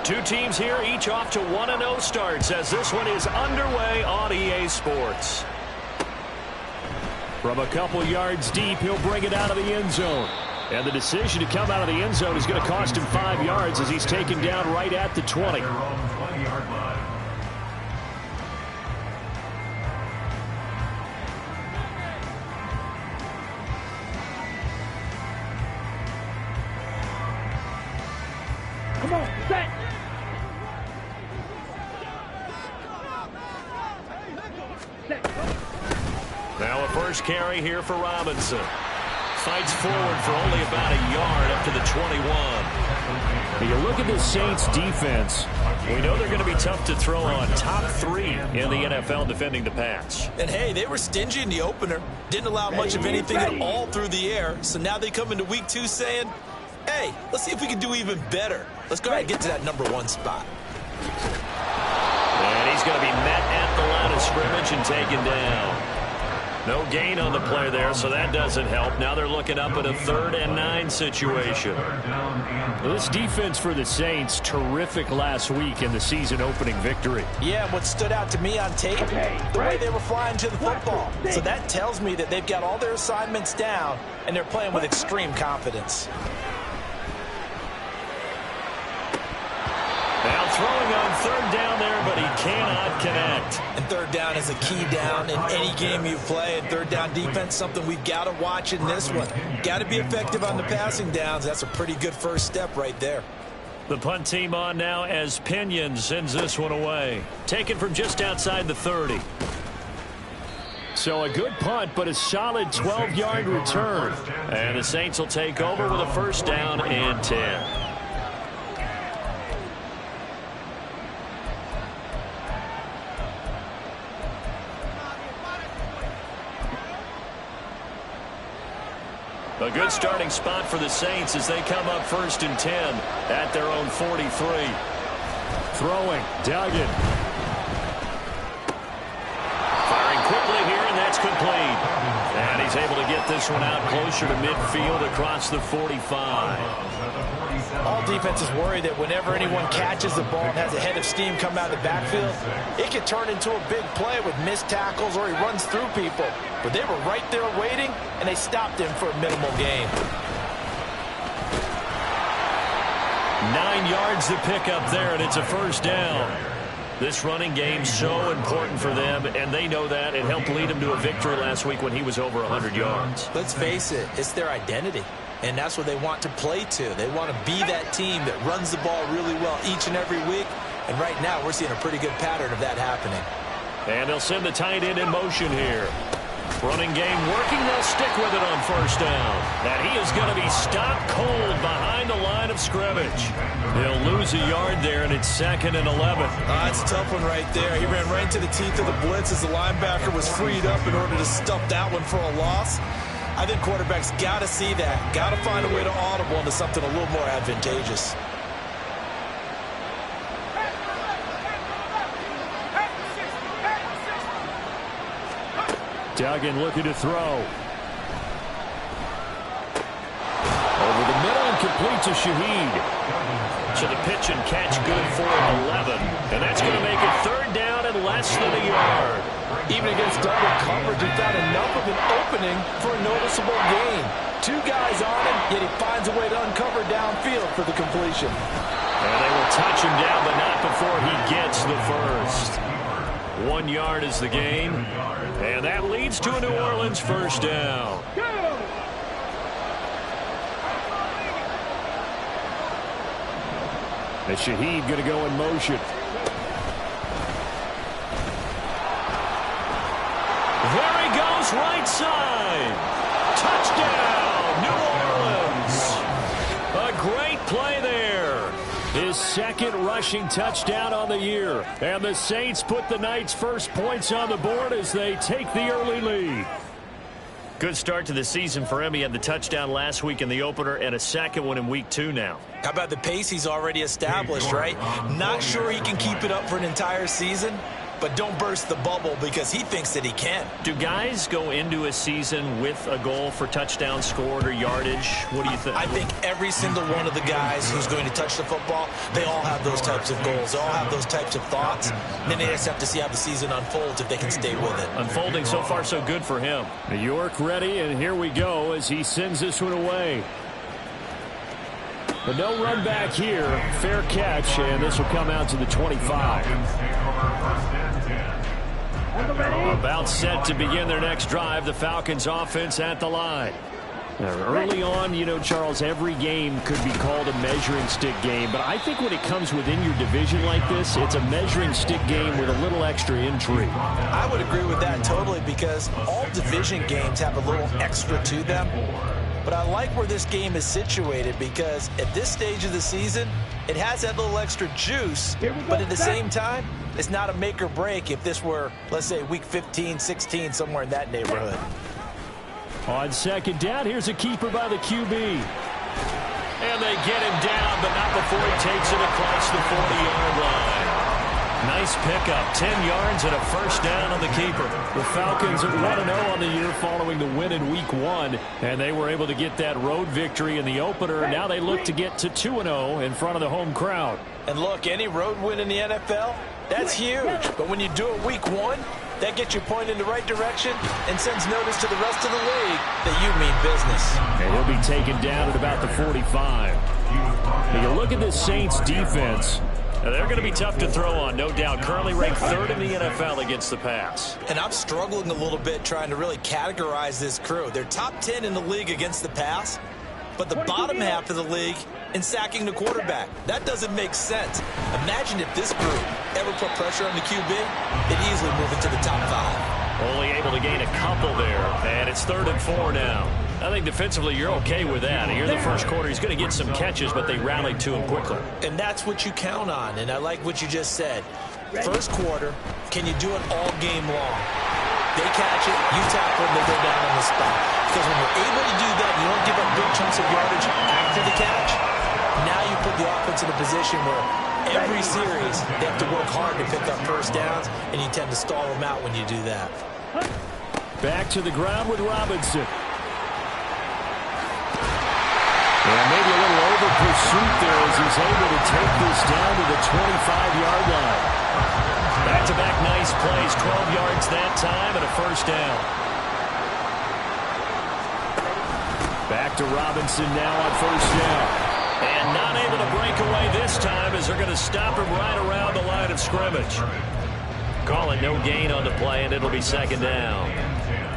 Two teams here, each off to 1-0 starts as this one is underway on EA Sports. From a couple yards deep, he'll bring it out of the end zone. And the decision to come out of the end zone is going to cost him 5 yards as he's taken down right at the 20. Come on, set. Now a first carry here for Robinson. Fights forward for only about a yard up to the 21. You look at the Saints defense. We know they're going to be tough to throw on. Top 3 in the NFL defending the pass. And hey, they were stingy in the opener. Didn't allow much of anything at all through the air. So now they come into week 2 saying, hey, let's see if we can do even better. Let's go ahead and get to that #1 spot. And he's going to be met at the line of scrimmage and taken down. No gain on the play there, so that doesn't help. Now they're looking up at a 3rd and 9 situation. Well, this defense for the Saints, terrific last week in the season-opening victory. Yeah, what stood out to me on tape, the way they were flying to the football. So that tells me that they've got all their assignments down, and they're playing with extreme confidence. Now throwing on 3rd down there, but he cannot connect. And 3rd down is a key down in any game you play. And 3rd down defense, something we've got to watch in this one. Got to be effective on the passing downs. That's a pretty good first step right there. The punt team on now as Pinion sends this one away. Taken from just outside the 30. So a good punt, but a solid 12-yard return. And the Saints will take over with a first down and 10. A good starting spot for the Saints as they come up 1st and 10 at their own 43. Throwing, Duggan. Firing quickly here, and that's complete. And he's able to get this one out closer to midfield across the 45. All defenses worry that whenever anyone catches the ball and has a head of steam come out of the backfield, it can turn into a big play with missed tackles or he runs through people. But they were right there waiting, and they stopped him for a minimal gain. 9 yards to pick up there, and it's a first down. This running game's so important for them, and they know that. It helped lead them to a victory last week when he was over 100 yards. Let's face it, it's their identity, and that's what they want to play to. They want to be that team that runs the ball really well each and every week, and right now we're seeing a pretty good pattern of that happening. And they'll send the tight end in motion here. Running game working, they'll stick with it on first down. And he is going to be stopped cold behind the line of scrimmage. They'll lose a yard there, and it's 2nd and 11. That's a tough one right there. He ran right into the teeth of the blitz as the linebacker was freed up in order to stuff that one for a loss. I think quarterbacks got to see that. Got to find a way to audible into something a little more advantageous. Duggan looking to throw. Over the middle and complete to Shaheed. So the pitch and catch good for 11. And that's going to make it 3rd down and less than a yard. Even against double coverage, he found enough of an opening for a noticeable gain. 2 guys on him, yet he finds a way to uncover downfield for the completion. And they will touch him down, but not before he gets the first. 1 yard is the gain. And that leads to a New Orleans first down. And Shaheed going to go in motion. There he goes, right side. Touchdown, New Orleans. A great play there. His 2nd rushing touchdown on the year. And the Saints put the Knights' first points on the board as they take the early lead. Good start to the season for him. He had the touchdown last week in the opener and a 2nd one in week 2 now. How about the pace he's already established, right? Not sure he can keep it up for an entire season, but don't burst the bubble because he thinks that he can. Do guys go into a season with a goal for touchdown scored or yardage? What do you think? I think every single one of the guys who's going to touch the football, they all have those types of goals. They all have those types of thoughts. And then they just have to see how the season unfolds if they can stay with it. Unfolding so far so good for him. York ready, and here we go as he sends this one away. But no run back here. Fair catch, and this will come out to the 25. About set to begin their next drive. The Falcons offense at the line. Now, early on, you know, Charles, every game could be called a measuring stick game. But I think when it comes within your division like this, it's a measuring stick game with a little extra intrigue. I would agree with that totally because all division games have a little extra to them. But I like where this game is situated because at this stage of the season, it has that little extra juice, but at the same time, it's not a make or break if this were, let's say, week 15, 16, somewhere in that neighborhood. On second down, here's a keeper by the QB. And they get him down, but not before he takes it across the 40-yard line. Nice pickup, 10 yards and a first down on the keeper. The Falcons are 1-0 on the year following the win in Week 1, and they were able to get that road victory in the opener, and now they look to get to 2-0 in front of the home crowd. And look, any road win in the NFL, that's huge. But when you do it Week 1, that gets you pointed in the right direction and sends notice to the rest of the league that you mean business. And he'll be taken down at about the 45. Now you look at this Saints defense. Now, they're going to be tough to throw on, no doubt. Currently ranked 3rd in the NFL against the pass. And I'm struggling a little bit trying to really categorize this crew. They're top 10 in the league against the pass, but the bottom half of the league in sacking the quarterback. That doesn't make sense. Imagine if this group ever put pressure on the QB, they'd easily move into the top 5. Only able to gain a couple there, and it's 3rd and 4 now. I think defensively you're okay with that. Here in the first quarter, he's going to get some catches, but they rallied to him quickly. And that's what you count on, and I like what you just said. First quarter, can you do it all game long? They catch it, you tackle them, they go down on the spot. Because when you're able to do that, you don't give up big chunks of yardage after the catch. Now you put the offense in a position where every series they have to work hard to pick up first downs, and you tend to stall them out when you do that. Back to the ground with Robinson. And maybe a little over pursuit there as he's able to take this down to the 25-yard line. Back-to-back nice plays, 12 yards that time and a first down. Back to Robinson now on first down. And not able to break away this time as they're going to stop him right around the line of scrimmage. Call it no gain on the play, and it'll be second down.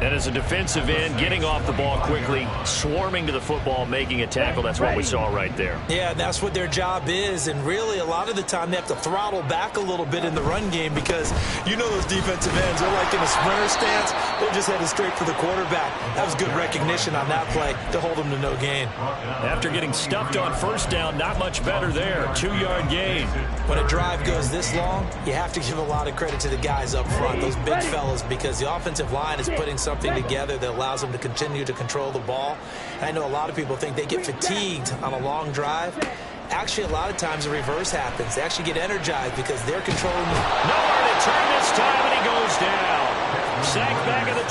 And as a defensive end, getting off the ball quickly, swarming to the football, making a tackle, that's what we saw right there. Yeah, and that's what their job is. And really, a lot of the time, they have to throttle back a little bit in the run game because you know those defensive ends, they're like in a sprinter stance. They're just headed straight for the quarterback. That was good recognition on that play to hold them to no gain. After getting stuffed on first down, not much better there. 2-yard gain. When a drive goes this long, you have to give a lot of credit to the guys up front, those big fellas, because the offensive line is putting something together that allows them to continue to control the ball. And I know a lot of people think they get fatigued on a long drive. Actually, a lot of times the reverse happens. They actually get energized because they're controlling. Nowhere to turn this time, and he goes down. Sacked back at the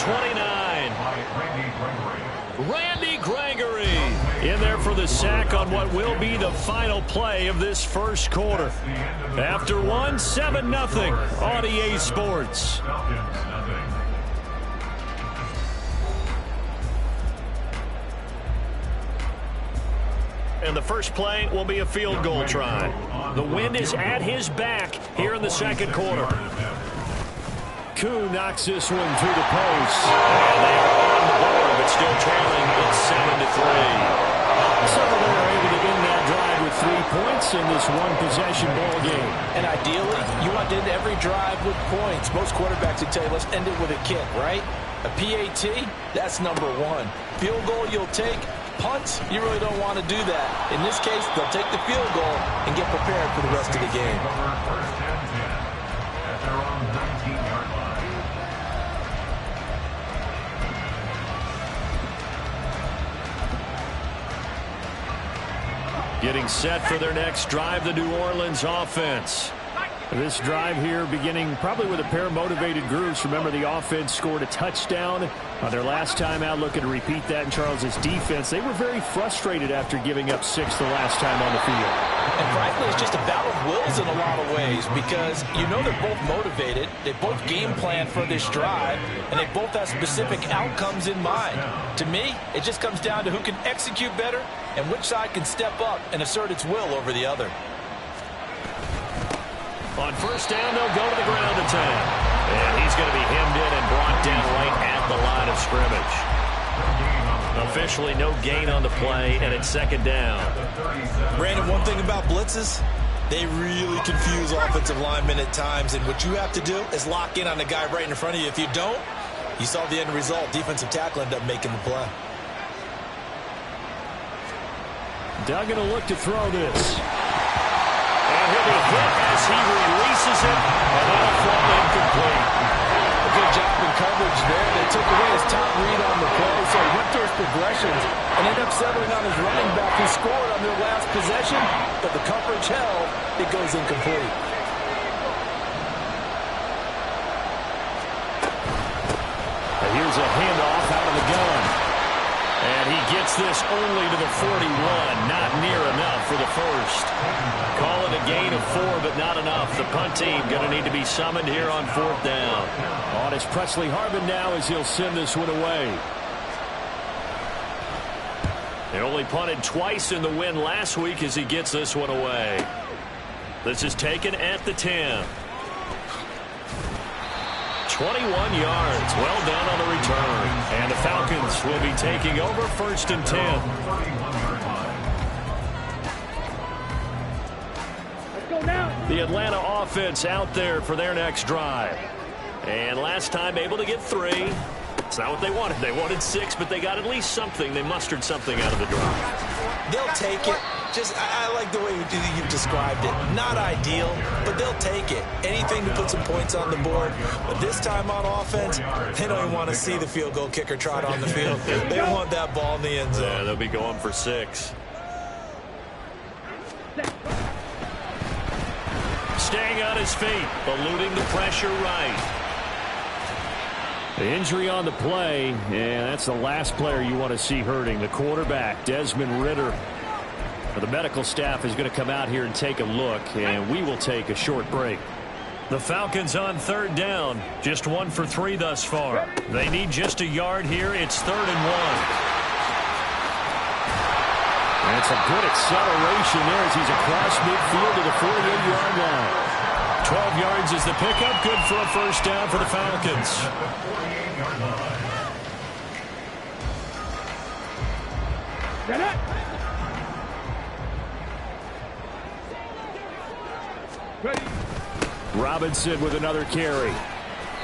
29. Randy Gregory in there for the sack on what will be the final play of this first quarter. After one, 7-0 on EA Sports. And the first play will be a field goal try. The wind is at his back here in the second quarter. Koo knocks this one through the post. And they are on the board, but still trailing. It's 7-3. So they're able to end that drive with 3 points in this one-possession ball game. And ideally, you want to end every drive with points. Most quarterbacks would tell you, let's end it with a kick, right? A PAT, that's number 1. Field goal you'll take. Punts, you really don't want to do that. In this case, they'll take the field goal and get prepared for the rest of the game. Getting set for their next drive, the New Orleans offense. This drive here beginning probably with a pair of motivated groups. Remember, the offense scored a touchdown their last time out. Looking to repeat that in Charles's defense. They were very frustrated after giving up 6 the last time on the field. And frankly, it's just a battle of wills in a lot of ways because you know they're both motivated. They both game plan for this drive, and they both have specific outcomes in mind. To me, it just comes down to who can execute better and which side can step up and assert its will over the other. On first down, they'll go to the ground attack. And he's going to be hemmed in and brought down right at the line of scrimmage. Officially no gain on the play, and it's second down. Brandon, one thing about blitzes, they really confuse offensive linemen at times, and what you have to do is lock in on the guy right in front of you. If you don't, you saw the end result. Defensive tackle ended up making the play. Doug going to look to throw this. And he'll be hit as he releases it, and that'll fall incomplete. A good job in coverage there. They took away his top read on the play, so he went through his progressions and ended up settling on his running back who scored on their last possession, but the coverage held. It goes incomplete. And here's a handoff out of the gun. And he gets this only to the 41. Not near enough for the first. Call it a gain of 4, but not enough. The punt team going to need to be summoned here on fourth down. On is Presley Harvin now as he'll send this one away. They only punted twice in the win last week as he gets this one away. This is taken at the 10. 21 yards. Well done on the return. And the Falcons will be taking over first and 10. Let's go now. The Atlanta offense out there for their next drive. And last time able to get 3. It's not what they wanted. They wanted 6, but they got at least something. They mustered something out of the drive. They'll take it. I like the way you described it. Not ideal, but they'll take it. Anything to put some points on the board. But this time on offense, they don't even want to see the field goal kicker trot on the field. They want that ball in the end zone. Yeah, they'll be going for 6. Staying on his feet, eluding the pressure right. The injury on the play, and that's the last player you want to see hurting. The quarterback, Desmond Ridder. The medical staff is going to come out here and take a look, and we will take a short break. The Falcons on third down. Just 1 for 3 thus far. They need just a yard here. It's 3rd and 1. And it's a good acceleration there as he's across midfield to the 48-yard line. 12 yards is the pickup. Good for a first down for the Falcons. Get it. Ready. Robinson with another carry.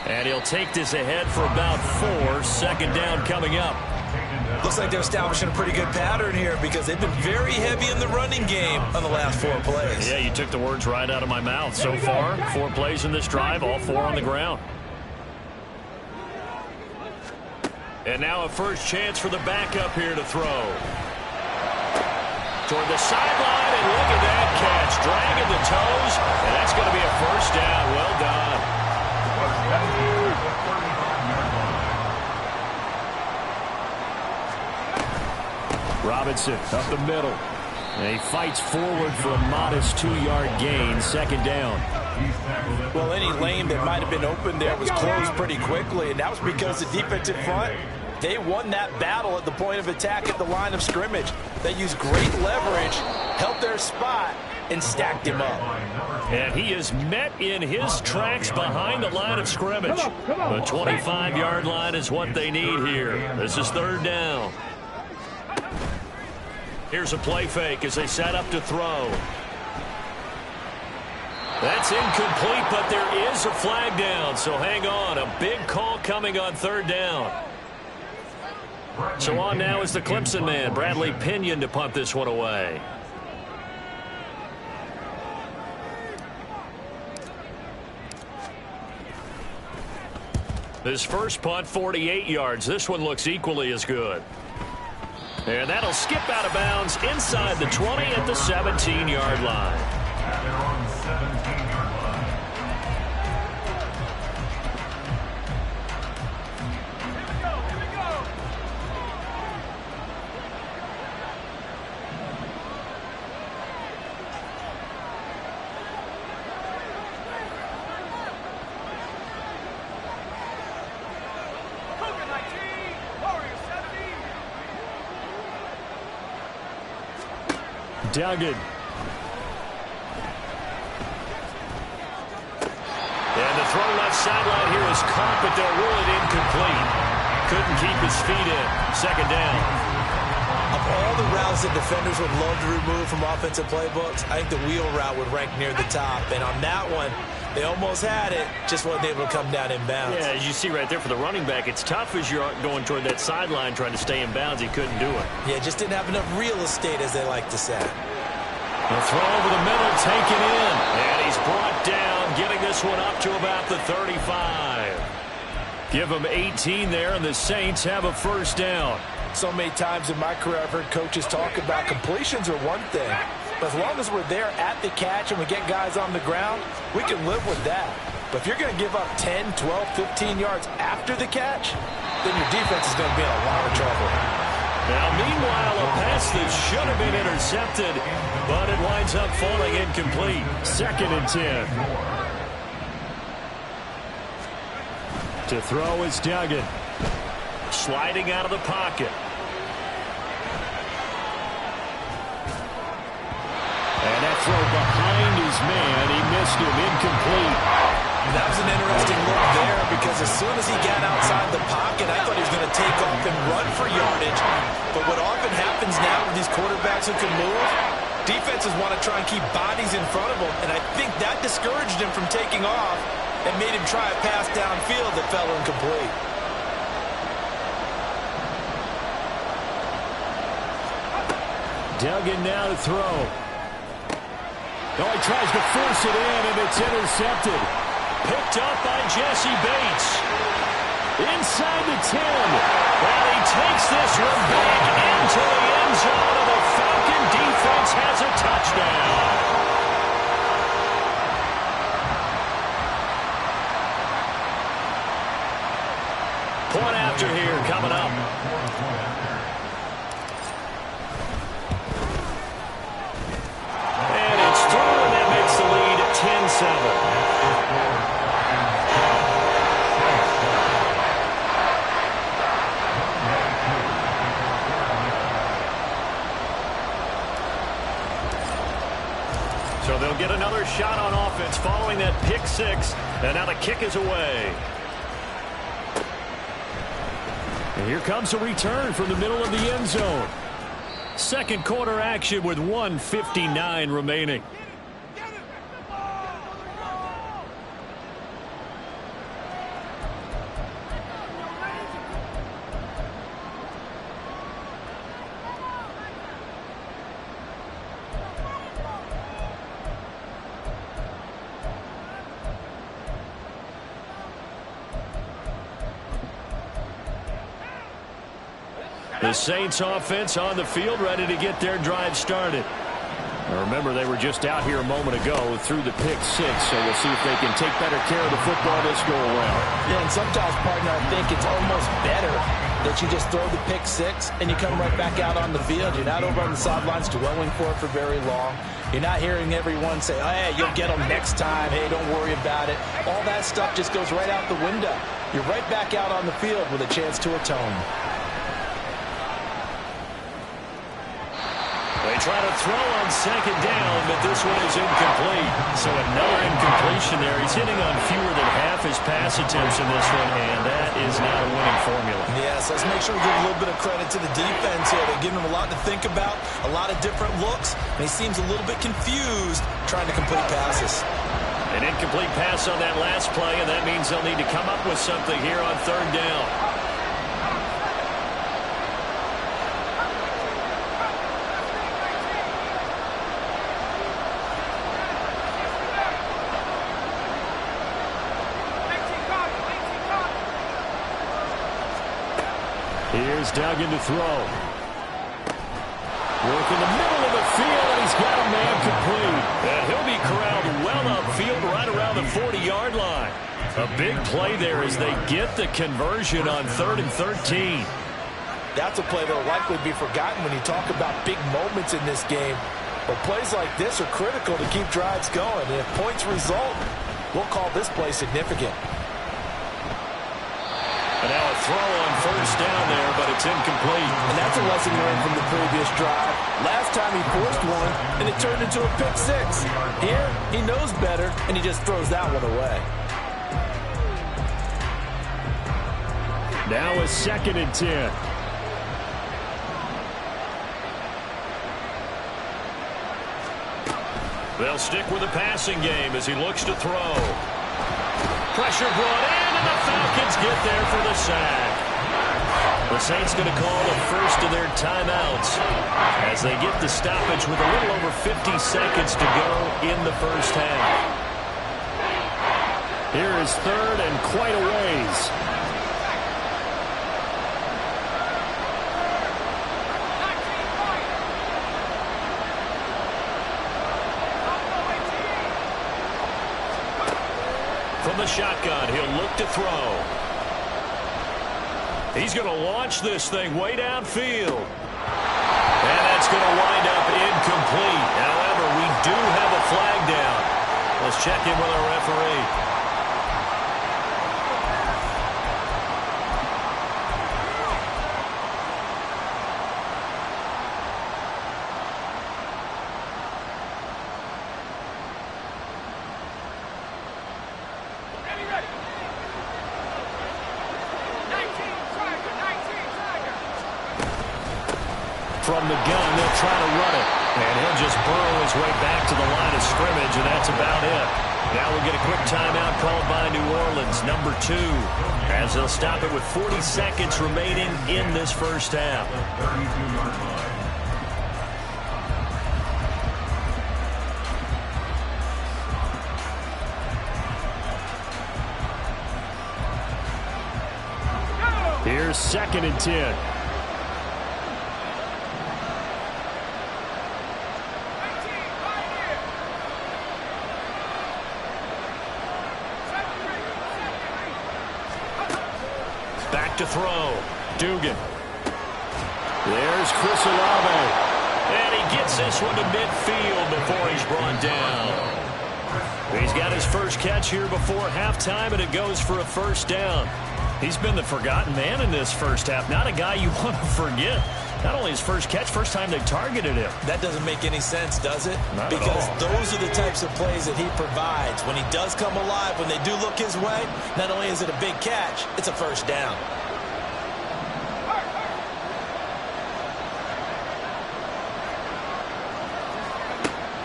And he'll take this ahead for about 4. Second down coming up. Looks like they're establishing a pretty good pattern here because they've been very heavy in the running game on the last 4 plays. Yeah, you took the words right out of my mouth. So far, 4 plays in this drive, all 4 on the ground. And now a first chance for the backup here to throw. Toward the sideline, and look at that catch. Dragging the toes, and that's going to be a first down. Well done. Robinson up the middle. And he fights forward for a modest 2-yard gain. Second down. Well, any lane that might have been open there was closed pretty quickly, and that was because the defensive front, they won that battle at the point of attack at the line of scrimmage. They used great leverage, held their spot, and stacked him up. And he is met in his tracks behind the line of scrimmage. The 25-yard line is what they need here. This is 3rd down. Here's a play fake as they set up to throw. That's incomplete, but there is a flag down, so hang on. A big call coming on 3rd down. So on now is the Clemson man, Bradley Pinion, to punt this one away. His first punt, 48 yards. This one looks equally as good. And that'll skip out of bounds inside the 20 at the 17-yard line. Duggan. And the throw left sideline here is caught, but they'll rule it incomplete. Couldn't keep his feet in. Second down. Of all the routes that defenders would love to remove from offensive playbooks, I think the wheel route would rank near the top. And on that one, they almost had it, just wasn't able to come down in bounds. Yeah, as you see right there for the running back, it's tough as you're going toward that sideline trying to stay in bounds. He couldn't do it. Yeah, just didn't have enough real estate, as they like to say. The throw over the middle, taken in. And he's brought down, getting this one up to about the 35. Give him 18 there, and the Saints have a first down. So many times in my career I've heard coaches talk about completions are one thing. But as long as we're there at the catch and we get guys on the ground, we can live with that. But if you're going to give up 10, 12, 15 yards after the catch, then your defense is going to be in a lot of trouble. Now, meanwhile, a pass that should have been intercepted, but it winds up falling incomplete. Second and 10. To throw is Duggan. Sliding out of the pocket. And that throw behind his man, he missed him, incomplete. That was an interesting look there because as soon as he got outside the pocket, I thought he was going to take off and run for yardage. But what often happens now with these quarterbacks who can move, defenses want to try and keep bodies in front of them, and I think that discouraged him from taking off and made him try a pass downfield that fell incomplete. Duggan now to throw. Oh, he tries to force it in, and it's intercepted. Picked up by Jesse Bates. Inside the 10. And he takes this one back into the end zone, and the Falcon defense has a touchdown. Point after here coming up. And it's through, and that makes the lead 10-7. So they'll get another shot on offense following that pick six, and now the kick is away. And here comes a return from the middle of the end zone. Second quarter action with 1:59 remaining. The Saints offense on the field, ready to get their drive started. Now remember, they were just out here a moment ago through the pick six, so we'll see if they can take better care of the football this go around. Yeah, and sometimes, partner, I think it's almost better that you just throw the pick six and you come right back out on the field. You're not over on the sidelines dwelling for it for very long. You're not hearing everyone say, oh, hey, you'll get them next time. Hey, don't worry about it. All that stuff just goes right out the window. You're right back out on the field with a chance to atone. They try to throw on second down, but this one is incomplete. So another incompletion there. He's hitting on fewer than half his pass attempts in this one, and that is not a winning formula. Yes, let's make sure we give a little bit of credit to the defense here. They're giving him a lot to think about, a lot of different looks, and he seems a little bit confused trying to complete passes. An incomplete pass on that last play, and that means they'll need to come up with something here on third down. Here's Duggan to throw. Work in the middle of the field, and he's got a man complete. And he'll be corralled well upfield right around the 40-yard line. A big play there as they get the conversion on 3rd and 13. That's a play that will likely be forgotten when you talk about big moments in this game. But plays like this are critical to keep drives going. And if points result, we'll call this play significant. And now a throw on first down there, but it's incomplete. And that's a lesson learned from the previous drive. Last time he forced one, and it turned into a pick six. Here, he knows better, and he just throws that one away. Now a 2nd and 10. They'll stick with the passing game as he looks to throw. Pressure brought in, and the Falcons get there for the sack. The Saints going to call the first of their timeouts as they get the stoppage with a little over 50 seconds to go in the first half. Here is 3rd and quite a ways. From the shotgun, he'll look to throw. He's going to launch this thing way downfield. And that's going to wind up incomplete. However, we do have a flag down. Let's check in with our referee. From the gun, they'll try to run it. And he'll just burrow his way back to the line of scrimmage, and that's about it. Now we'll get a quick timeout called by New Orleans, number 2, as they'll stop it with 40 seconds remaining in this first half. Here's 2nd and 10. To throw. Dugan. There's Chris Olave. And he gets this one to midfield before he's brought down. He's got his first catch here before halftime, and it goes for a first down. He's been the forgotten man in this first half. Not a guy you want to forget. Not only his first catch, first time they targeted him. That doesn't make any sense, does it? Not because at all. Those are the types of plays that he provides. When he does come alive, when they do look his way, not only is it a big catch, it's a first down.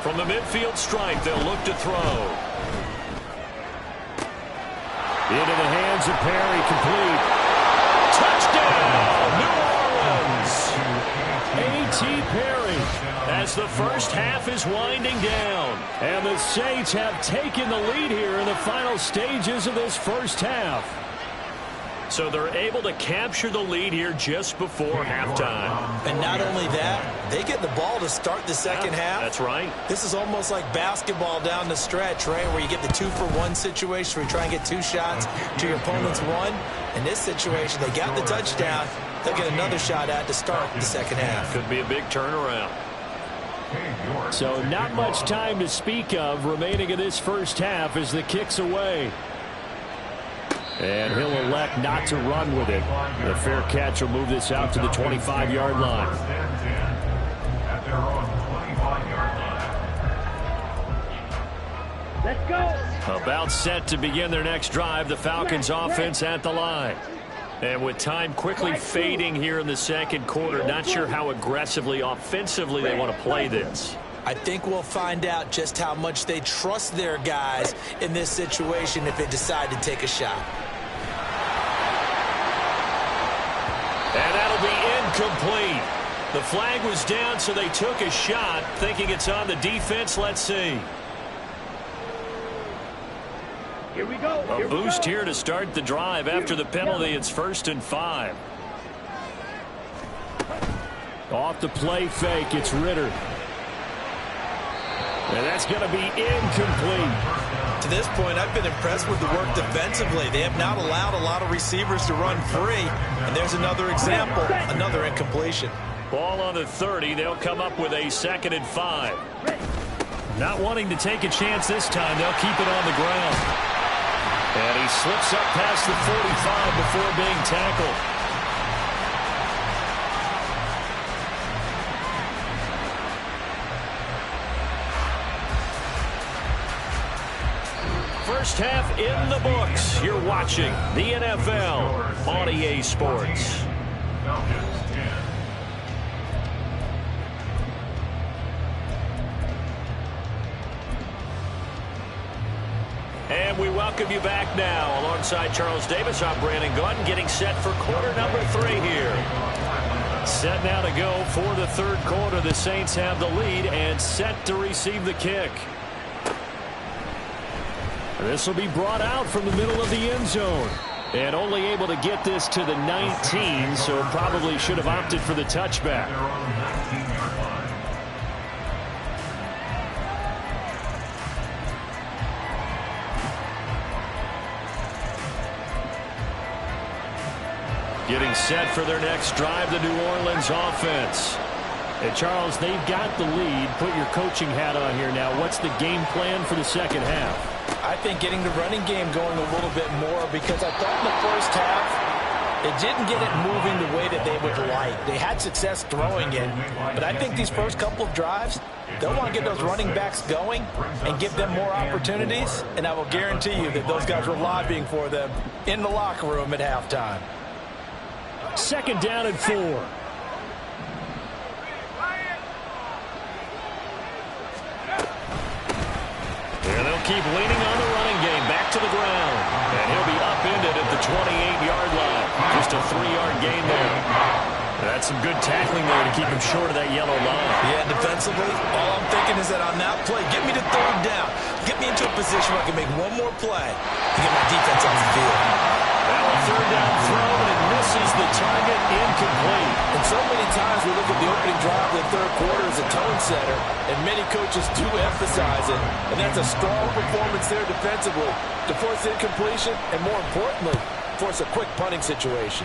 From the midfield stripe, they'll look to throw. Into the hands of Perry, complete. Touchdown, New Orleans! A.T. Perry. As the first half is winding down. And the Saints have taken the lead here in the final stages of this first half. So they're able to capture the lead here just before halftime. And not only that, they get the ball to start the second half. That's right. This is almost like basketball down the stretch, right, where you get the 2-for-1 situation where you try and get 2 shots to your opponent's 1. In this situation, they got the touchdown. They'll get another shot at to start the second half. Could be a big turnaround. So not much time to speak of remaining in this first half as the kick's away. And he'll elect not to run with it. The fair catch will move this out to the 25-yard line. Let's go. About set to begin their next drive, the Falcons offense at the line. And with time quickly fading here in the second quarter, not sure how aggressively, offensively they want to play this. I think we'll find out just how much they trust their guys in this situation if they decide to take a shot. And that'll be incomplete. The flag was down, so they took a shot, thinking it's on the defense. Let's see. Here we go. A boost here to start the drive after the penalty. It's 1st and 5. Off the play fake, it's Ritter. And that's going to be incomplete. To this point, I've been impressed with the work defensively. They have not allowed a lot of receivers to run free. And there's another example, another incompletion. Ball on the 30. They'll come up with a 2nd and 5. Not wanting to take a chance this time, they'll keep it on the ground. And he slips up past the 45 before being tackled. First half in the books. You're watching the NFL on EA Sports. And we welcome you back now. Alongside Charles Davis, I'm Brandon Gaudin, getting set for quarter number 3 here. Set now to go for the third quarter. The Saints have the lead and set to receive the kick. This will be brought out from the middle of the end zone. And only able to get this to the 19, so probably should have opted for the touchback. Getting set for their next drive, the New Orleans offense. And Charles, they've got the lead. Put your coaching hat on here now. What's the game plan for the second half? I think getting the running game going a little bit more, because I thought in the first half it didn't get it moving the way that they would like. They had success throwing it, but I think these first couple of drives, they'll want to get those running backs going and give them more opportunities, and I will guarantee you that those guys were lobbying for them in the locker room at halftime. Second down and 4. And they'll keep leaning on the running game. Back to the ground. And he'll be upended at the 28-yard line. Just a 3-yard gain there. That's some good tackling there to keep him short of that yellow line. Yeah, defensively, all I'm thinking is that on that play, get me to third down. Get me into a position where I can make one more play to get my defense off the field. Now a third down throw, and it misses the target, incomplete. And so many times we look at the opening drive of the third quarter as a tone setter, and many coaches do emphasize it. And that's a strong performance there defensively to force incompletion and, more importantly, force a quick punting situation.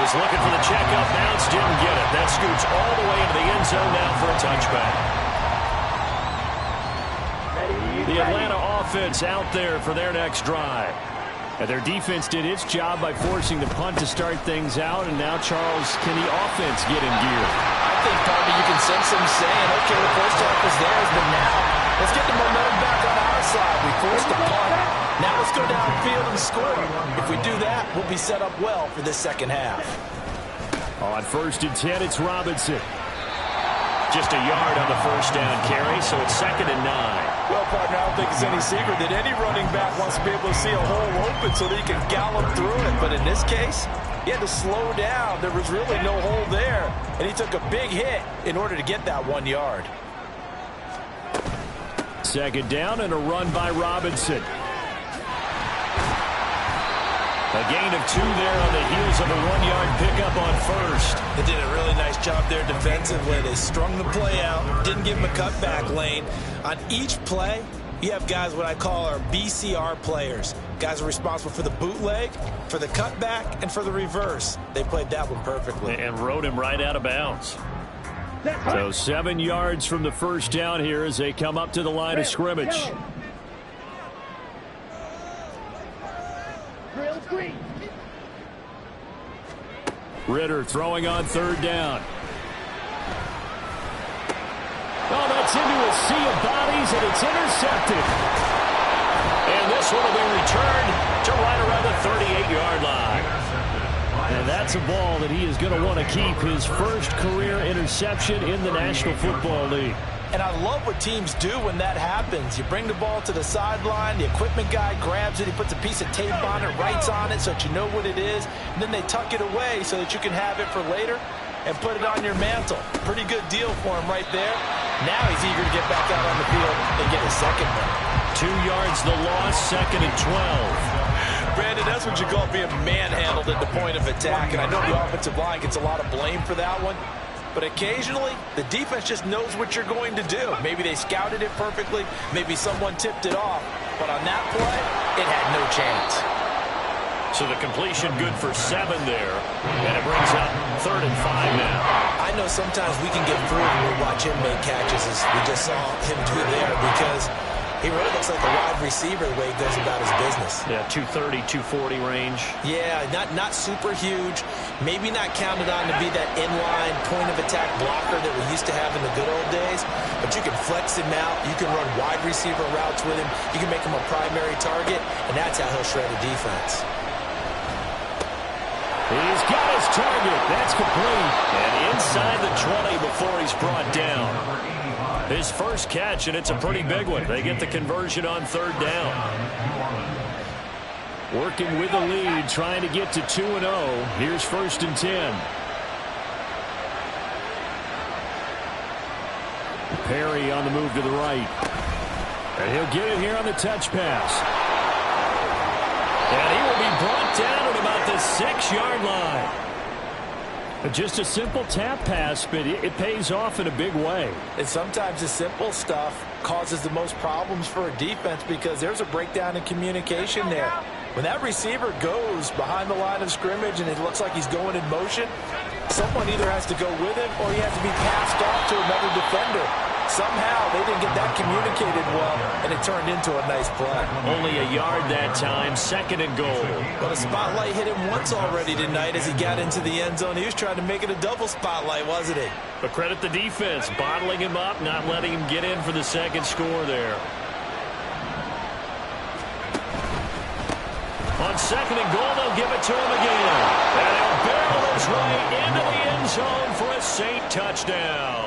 Looking for the checkup, bounce, didn't get it. That scoots all the way into the end zone now for a touchback. The Atlanta offense out there for their next drive. And their defense did its job by forcing the punt to start things out, and now, Charles, can the offense get in gear? I think probably you can sense them saying, okay, the first half was theirs, but now let's get the momentum back on our side. We forced the punt. Now let's go downfield and score. If we do that, we'll be set up well for this second half. On 1st and 10, it's Robinson. Just a yard on the first down carry, so it's 2nd and 9. Well, partner, I don't think it's any secret that any running back wants to be able to see a hole open so that he can gallop through it. But in this case, he had to slow down. There was really no hole there, and he took a big hit in order to get that 1 yard. 2nd down and a run by Robinson. A gain of 2 there on the heels of a 1-yard pickup on first. They did a really nice job there defensively. They strung the play out, didn't give him a cutback lane. On each play, you have guys what I call our BCR players. Guys are responsible for the bootleg, for the cutback, and for the reverse. They played that one perfectly. And rode him right out of bounds. So 7 yards from the first down here as they come up to the line of scrimmage. Ritter throwing on 3rd down. Oh, that's into a sea of bodies, and it's intercepted. And this one will be returned to right around the 38-yard line. And that's a ball that he is going to want to keep, his first career interception in the National Football League. And I love what teams do when that happens. You bring the ball to the sideline, the equipment guy grabs it, he puts a piece of tape on it, writes on it so that you know what it is, and then they tuck it away so that you can have it for later and put it on your mantle. Pretty good deal for him right there. Now he's eager to get back out on the field and get his second one. 2 yards the loss, 2nd and 12. Brandon, that's what you call being manhandled at the point of attack, and I know the offensive line gets a lot of blame for that one. But occasionally, the defense just knows what you're going to do. Maybe they scouted it perfectly. Maybe someone tipped it off. But on that play, it had no chance. So the completion good for 7 there. And it brings up 3rd and 5 now. I know sometimes we can get fooled when we watch him make catches, as we just saw him do there, because he really looks like a wide receiver the way he goes about his business. Yeah, 230, 240 range. Yeah, not super huge. Maybe not counted on to be that inline point-of-attack blocker that we used to have in the good old days. But you can flex him out. You can run wide receiver routes with him. You can make him a primary target, and that's how he'll shred a defense. He's got his target. That's complete. And inside the 20 before he's brought down. His first catch, and it's a pretty big one. They get the conversion on 3rd down. Working with the lead, trying to get to 2-0. Here's 1st and 10. Perry on the move to the right. And he'll get it here on the touch pass. And he will be brought down at about the 6-yard line. Just a simple tap pass, but it pays off in a big way. And sometimes the simple stuff causes the most problems for a defense because there's a breakdown in communication there. When that receiver goes behind the line of scrimmage and it looks like he's going in motion, someone either has to go with him or he has to be passed off to another defender. Somehow they didn't get that communicated well, and it turned into a nice play. Only a yard that time, 2nd and goal. But a spotlight hit him once already tonight as he got into the end zone. He was trying to make it a double spotlight, wasn't he? But credit the defense, bottling him up, not letting him get in for the 2nd score there. On 2nd and goal, they'll give it to him again. And he'll barrel his way into the end zone for a Saint touchdown.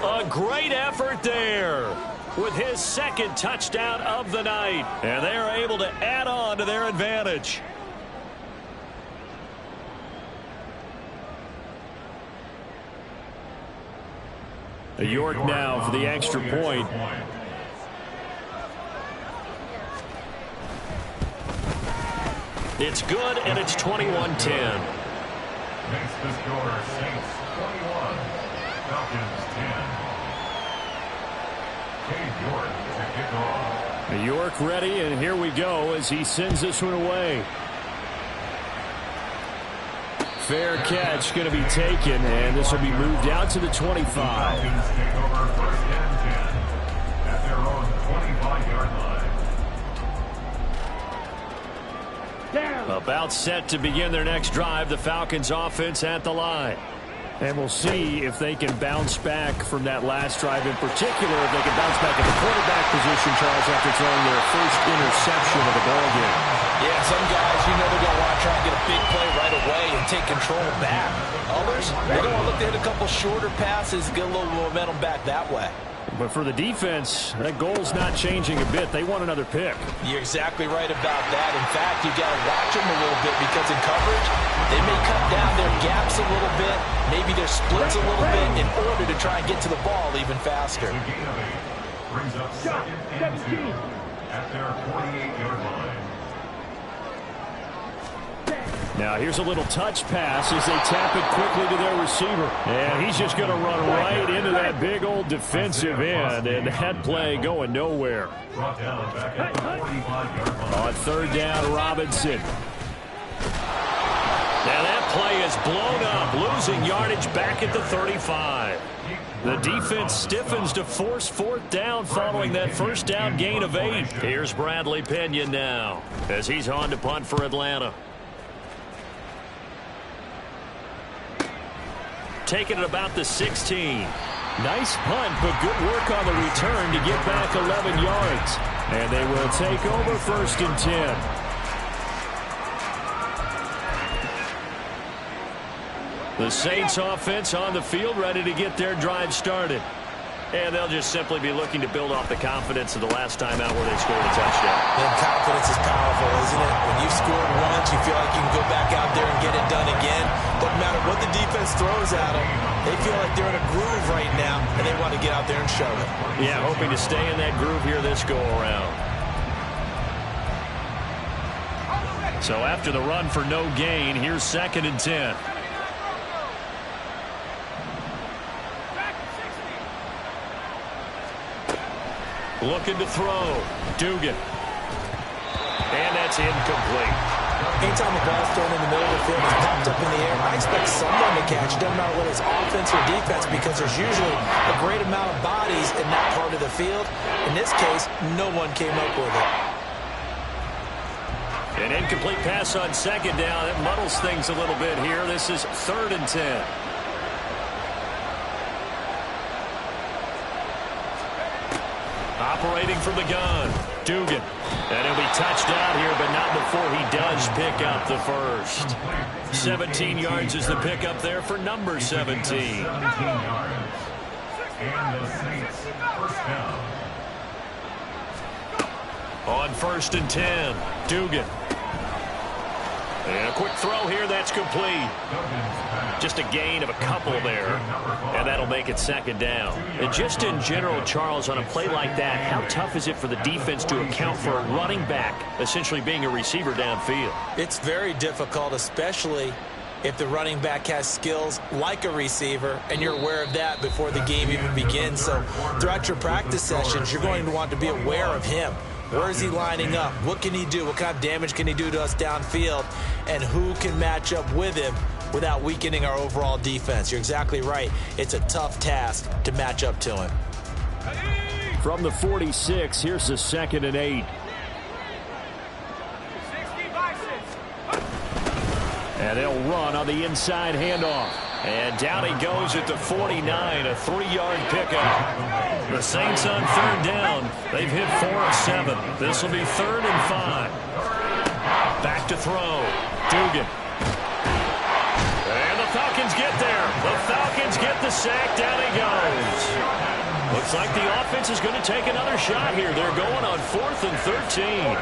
A great effort there with his 2nd touchdown of the night. And they're able to add on to their advantage. York now for the extra point. It's good, and it's 21-10. Makes the score Saints 21, Falcons 10. Cade York to kick off. York ready, and here we go as he sends this one away. Fair catch going to be taken, and this will be moved out to the 25. Falcons take over 1st and 10 at their own 25-yard line. About set to begin their next drive, the Falcons offense at the line. And we'll see if they can bounce back from that last drive in particular, if they can bounce back at the quarterback position, Charles, after throwing their first interception of the ballgame. Yeah, some guys, you know they're going to want to try and get a big play right away and take control back. Others, they're going to look to hit a couple shorter passes, get a little momentum back that way. But for the defense, that goal's not changing a bit. They want another pick. You're exactly right about that. In fact, you got to watch them a little bit because in coverage, they may cut down their gaps a little bit, maybe their splits a little bit in order to try and get to the ball even faster. The gain of 8 brings up 2nd and 2 at their 48-yard line. Now here's a little touch pass as they tap it quickly to their receiver. And he's just going to run right into that big old defensive end. And that play going nowhere. Brought down back at the 45-yard line. On 3rd down, Robinson. Now that play is blown up, losing yardage back at the 35. The defense stiffens to force 4th down following that 1st down gain of 8. Here's Bradley Pinion now as he's on to punt for Atlanta. Taking it about the 16. Nice punt, but good work on the return to get back 11 yards. And they will take over 1st and 10. The Saints offense on the field ready to get their drive started. And they'll just simply be looking to build off the confidence of the last time out where they scored a touchdown. And confidence is powerful, isn't it? When you've scored once, you feel like you can go back out there and get it done again. Doesn't matter what the defense throws at them. They feel like they're in a groove right now, and they want to get out there and show it. Yeah, hoping to stay in that groove here this go-around. So after the run for no gain, here's 2nd and 10. Looking to throw. Dugan. And that's incomplete. Anytime the ball's thrown in the middle of the field, it's popped up in the air, I expect someone to catch it. Doesn't matter whether it's offense or defense, because there's usually a great amount of bodies in that part of the field. In this case, no one came up with it. An incomplete pass on second down. It muddles things a little bit here. This is 3rd and 10. Operating from the gun, Dugan. And he'll be touched out here, but not before he does pick up the first. 17 yards is the pickup there for number 17. 17 yards. And the Saints first down. On 1st and 10, Dugan. And a quick throw here, that's complete. Just a gain of a couple there, and that'll make it 2nd down. And just in general, Charles, on a play like that, how tough is it for the defense to account for a running back essentially being a receiver downfield? It's very difficult, especially if the running back has skills like a receiver, and you're aware of that before the game even begins. So throughout your practice sessions, you're going to want to be aware of him. Where is he lining up? What can he do? What kind of damage can he do to us downfield? And who can match up with him without weakening our overall defense? You're exactly right. It's a tough task to match up to him. From the 46, here's the 2nd and 8. And they'll run on the inside handoff. And down he goes at the 49, a 3-yard pickup. The Saints on 3rd down. They've hit 4 of 7. This will be 3rd and 5. Back to throw. Dugan. And the Falcons get there. The Falcons get the sack. Down he goes. Looks like the offense is going to take another shot here. They're going on 4th and 13.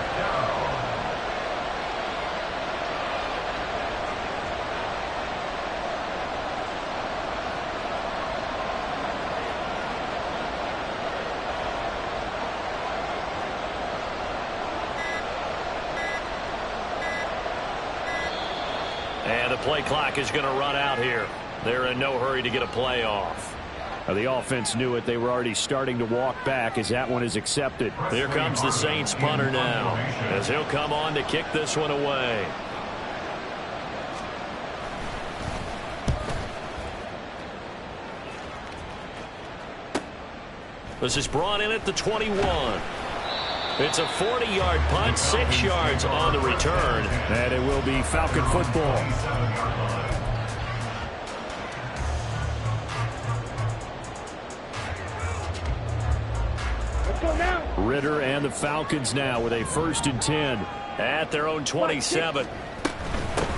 And the play clock is going to run out here. They're in no hurry to get a play off. The offense knew it. They were already starting to walk back as that one is accepted. Here comes the Saints punter now, as he'll come on to kick this one away. This is brought in at the 21. It's a 40-yard punt, 6 yards on the return. And it will be Falcon football. Let's go now. Ritter and the Falcons now with a 1st and 10. At their own 27.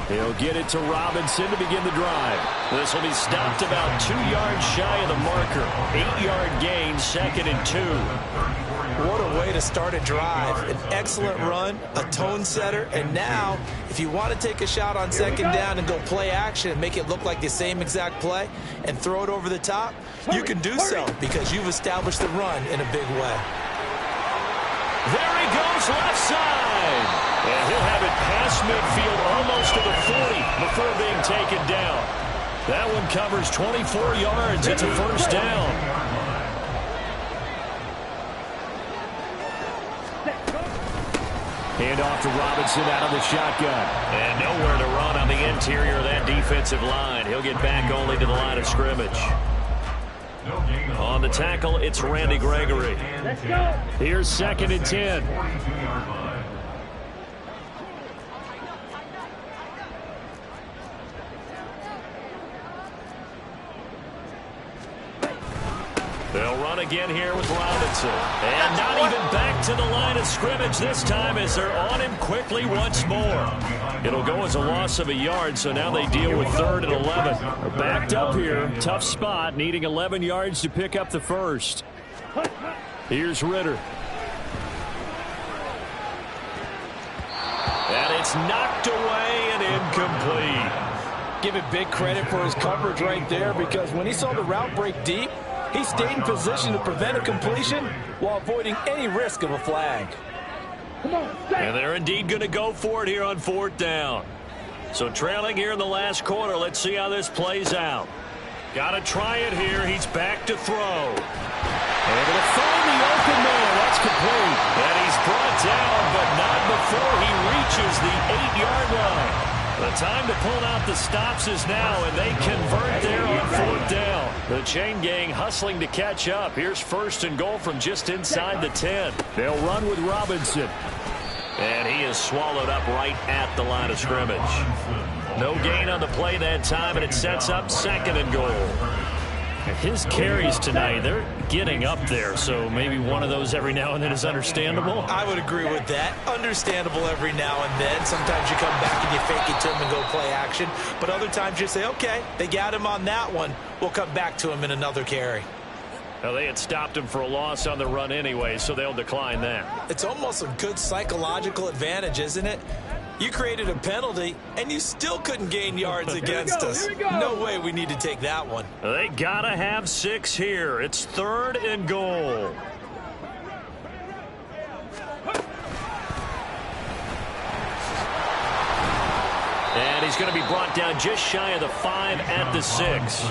He'll get it to Robinson to begin the drive. This will be stopped about 2 yards shy of the marker. 8-yard gain, 2nd and 2. What a way to start a drive. An excellent run, a tone setter, and now if you want to take a shot on 2nd down and go play action and make it look like the same exact play and throw it over the top, you can do so because you've established the run in a big way. There he goes, left side. And he'll have it past midfield almost to the 40 before being taken down. That one covers 24 yards. It's a 1st down. Hand off to Robinson out of the shotgun. And nowhere to run on the interior of that defensive line. He'll get back only to the line of scrimmage. On the tackle, it's Randy Gregory. Let's go. Here's 2nd and 10. They'll run again here with Robinson. And not even back to the line of scrimmage this time as they're on him quickly once more. It'll go as a loss of a yard, so now they deal with 3rd and 11. They're backed up here. Tough spot, needing 11 yards to pick up the first. Here's Ritter. And it's knocked away and incomplete. Give it big credit for his coverage right there because when he saw the route break deep, he stayed in position to prevent a completion while avoiding any risk of a flag. Come on, And they're indeed going to go for it here on 4th down. So trailing here in the last quarter. Let's see how this plays out. Got to try it here. He's back to throw. Able to find the open man. That's complete. And he's brought down, but not before he reaches the 8-yard line. The time to pull out the stops is now, and they convert there on 4th down. The chain gang hustling to catch up. Here's 1st and goal from just inside the 10. They'll run with Robinson. And he is swallowed up right at the line of scrimmage. No gain on the play that time, and it sets up 2nd and goal. His carries tonight, they're getting up there, so maybe one of those every now and then is understandable. I would agree with that. Understandable every now and then. Sometimes you come back and you fake it to him and go play action. But other times you say, okay, they got him on that one. We'll come back to him in another carry. Now, they had stopped him for a loss on the run anyway, so they'll decline that. It's almost a good psychological advantage, isn't it? You created a penalty, and you still couldn't gain yards against us. No way we need to take that one. They gotta have 6 here. It's 3rd and goal. And he's going to be brought down just shy of the 5 at the 6.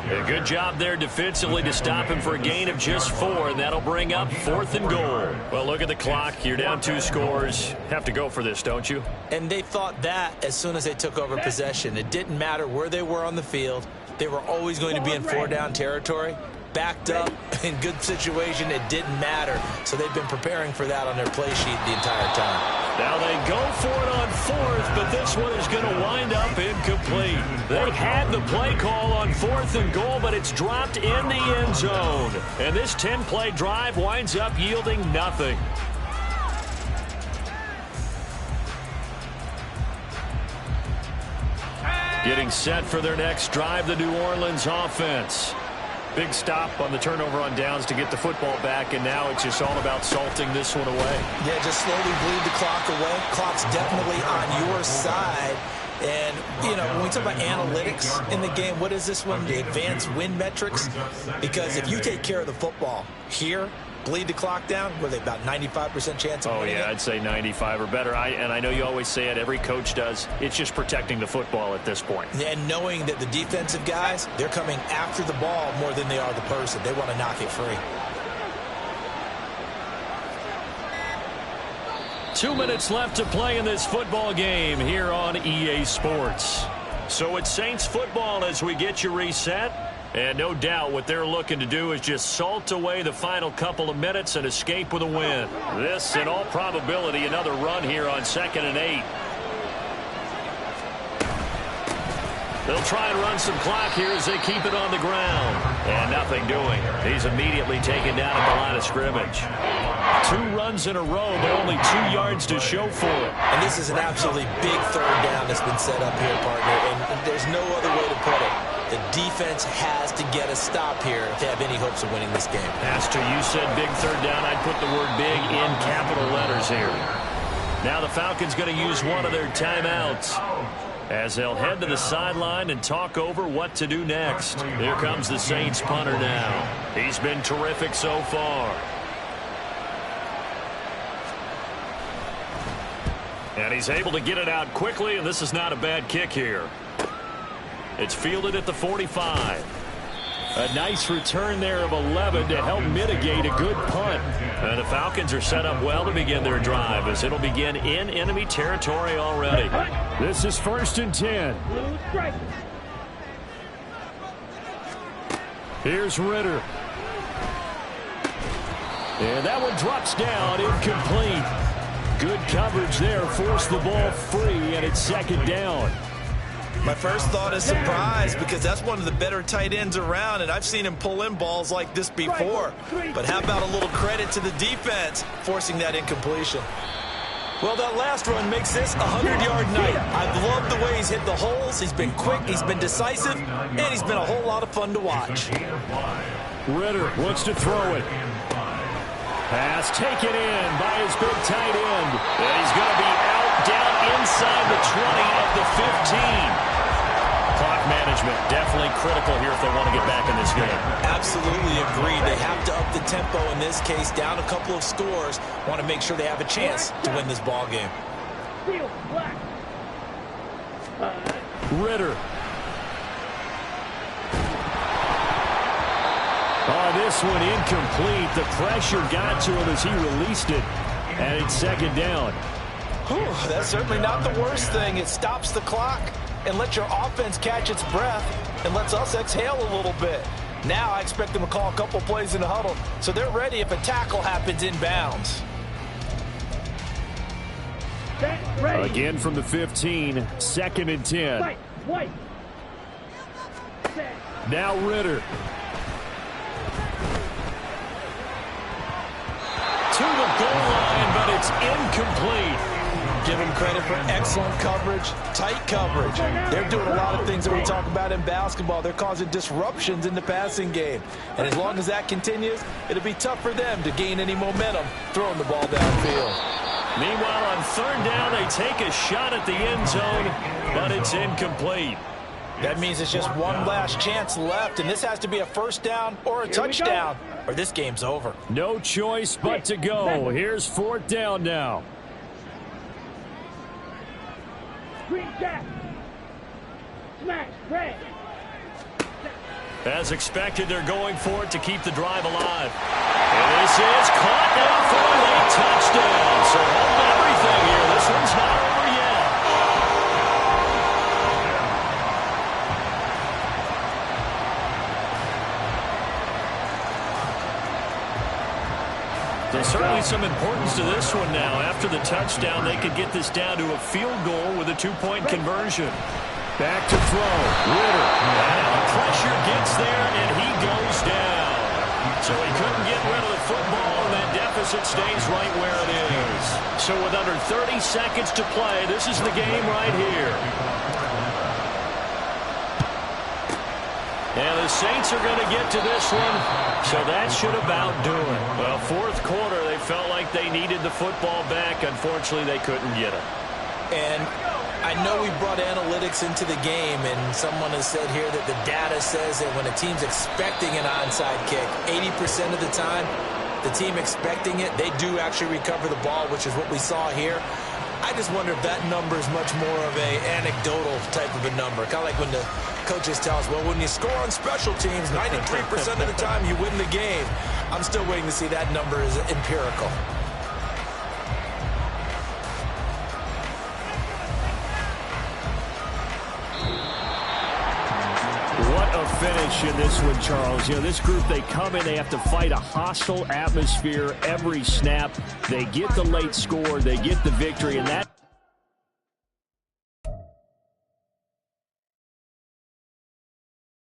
A good job there defensively to stop him for a gain of just 4, and that'll bring up 4th and goal. Well, look at the clock. You're down 2 scores. Have to go for this, don't you? And they thought that as soon as they took over possession. It didn't matter where they were on the field. They were always going to be in 4-down territory. Backed up, in good situation, it didn't matter. So they've been preparing for that on their play sheet the entire time. Now they go for it on 4th, but this one is going to wind up incomplete. They had the play call on 4th and goal, but it's dropped in the end zone. And this 10-play drive winds up yielding nothing. Getting set for their next drive, the New Orleans offense. Big stop on the turnover on downs to get the football back, and now it's just all about salting this one away. Yeah, just slowly bleed the clock away. Clock's definitely on your side. And, you know, when we talk about analytics in the game, what is this one? The advanced win metrics? Because if you take care of the football here, bleed the clock down, were they about 95% chance of winning it? I'd say 95 or better. And I know you always say it, every coach does. It's just protecting the football at this point. And knowing that the defensive guys, they're coming after the ball more than they are the person. They want to knock it free. 2 minutes left to play in this football game here on EA Sports. So it's Saints football as we get you reset. And no doubt what they're looking to do is just salt away the final couple of minutes and escape with a win. This, in all probability, another run here on 2nd and 8. They'll try and run some clock here as they keep it on the ground. And nothing doing. He's immediately taken down at the line of scrimmage. 2 runs in a row, but only 2 yards to show for it. And this is an absolutely big 3rd down that's been set up here, partner. And there's no other way to put it. The defense has to get a stop here if they have any hopes of winning this game. As to you said big 3rd down, I'd put the word big in capital letters here. Now the Falcons going to use one of their timeouts as they'll head to the sideline and talk over what to do next. Here comes the Saints punter now. He's been terrific so far. And he's able to get it out quickly, and this is not a bad kick here. It's fielded at the 45. A nice return there of 11 to help mitigate a good punt. And the Falcons are set up well to begin their drive as it'll begin in enemy territory already. This is 1st and 10. Here's Ritter. And that one drops down, incomplete. Good coverage there, forced the ball free, and it's 2nd down. My first thought is surprise because that's one of the better tight ends around, and I've seen him pull in balls like this before. But how about a little credit to the defense forcing that incompletion? Well, that last run makes this a 100-yard night. I've loved the way he's hit the holes. He's been quick, he's been decisive, and he's been a whole lot of fun to watch. Ritter wants to throw it. Pass taken in by his big tight end. And he's going to be out down inside the 20 of the 15. Clock management definitely critical here if they want to get back in this game. Absolutely agreed. They have to up the tempo in this case, down a couple of scores. Want to make sure they have a chance to win this ball game. Ritter. Oh, this one incomplete. The pressure got to him as he released it. And it's 2nd down. Whew, that's certainly not the worst thing. It stops the clock and lets your offense catch its breath and lets us exhale a little bit. Now I expect them to call a couple plays in the huddle so they're ready if a tackle happens inbounds. Again from the 15, 2nd and 10. White. Now Ritter. To the goal line, but it's incomplete. Give them credit for excellent coverage, tight coverage. They're doing a lot of things that we talk about in basketball. They're causing disruptions in the passing game. And as long as that continues, it'll be tough for them to gain any momentum throwing the ball downfield. Meanwhile, on 3rd down, they take a shot at the end zone, but it's incomplete. That means it's just one last chance left, and this has to be a 1st down or a touchdown, or this game's over. No choice but to go. Here's 4th down now. Green jack. Smash. Red. As expected, they're going for it to keep the drive alive. And this is caught now for a late touchdown. So hold everything here. This one's not over yet. There's certainly some importance to this one now. After the touchdown, they could get this down to a field goal with a 2-point conversion. Back to throw. Ritter. And the pressure gets there, and he goes down. So he couldn't get rid of the football, and that deficit stays right where it is. So with under 30 seconds to play, this is the game right here. And the Saints are going to get to this one, so that should about do it. Well, 4th quarter, they felt like they needed the football back. Unfortunately, they couldn't get it. And I know we brought analytics into the game, and someone has said here that the data says that when a team's expecting an onside kick, 80% of the time, the team expecting it, they do actually recover the ball, which is what we saw here. I just wonder if that number is much more of a anecdotal type of a number. Kind of like when the coaches tell us, well, when you score on special teams, 93% of the time you win the game. I'm still waiting to see that number is empirical. What a finish in this one, Charles. You know, this group, they come in, they have to fight a hostile atmosphere every snap. They get the late score, they get the victory, and that